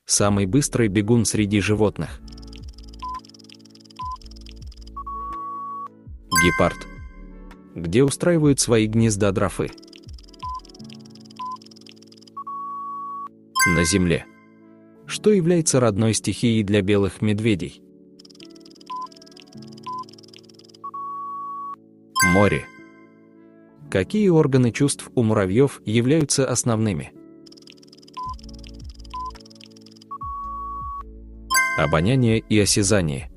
Самый быстрый бегун среди животных. Гепард. Где устраивают свои гнезда дрофы? На земле. Что является родной стихией для белых медведей? Море. Какие органы чувств у муравьев являются основными? Обоняние и осязание.